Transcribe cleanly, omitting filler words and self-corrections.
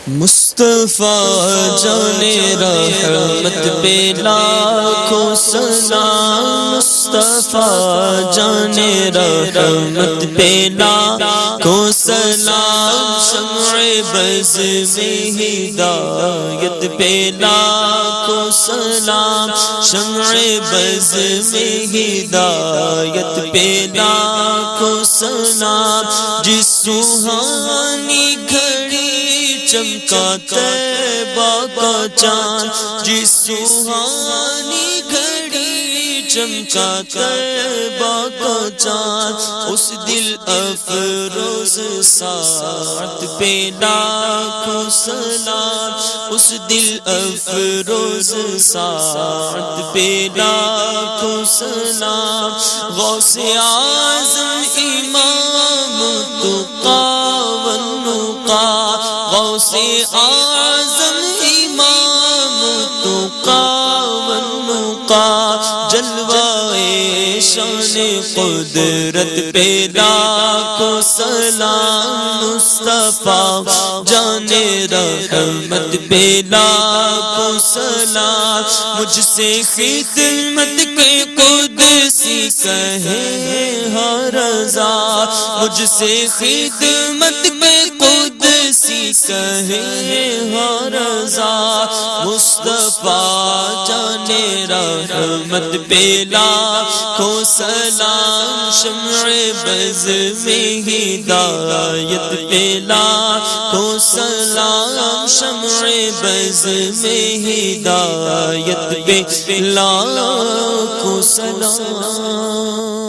مصطفیٰ جان رحمت پہ لاکھوں سلام، مصطفیٰ جان رحمت پہ لاکھوں سلام، شمع بز میں ہدایت پہ لاکھوں سلام، شمع بز میں ہدایت پہ لاکھوں سلام، جس سوہانی گھڑی چمکا طیبہ کا چاند، جس سوہانی گھڑی چمکا طیبہ کا چاند، اس دل افروز ساعت پہ لاکھوں سلام، اس دل افروز ساعت پہ لاکھوں سلام، غوث اعظم امام تقی والنقی، غوث اعظم امام تقی والنقی، جلوہ شان قدرت پہ لاکھوں سلام، مصطفیٰ جان رحمت پہ لاکھوں سلام، مجھ سے خدمت کے قدسی کہے ہر رضا، مجھ سے خدمت کے قدسی کہے ہر رضا، مصطفیٰ جان رحمت پہ لاکھوں سلام، شمع بز میں ہدایت پہ لاکھوں سلام، شمع بز میں ہدایت پہ لاکھوں سلام۔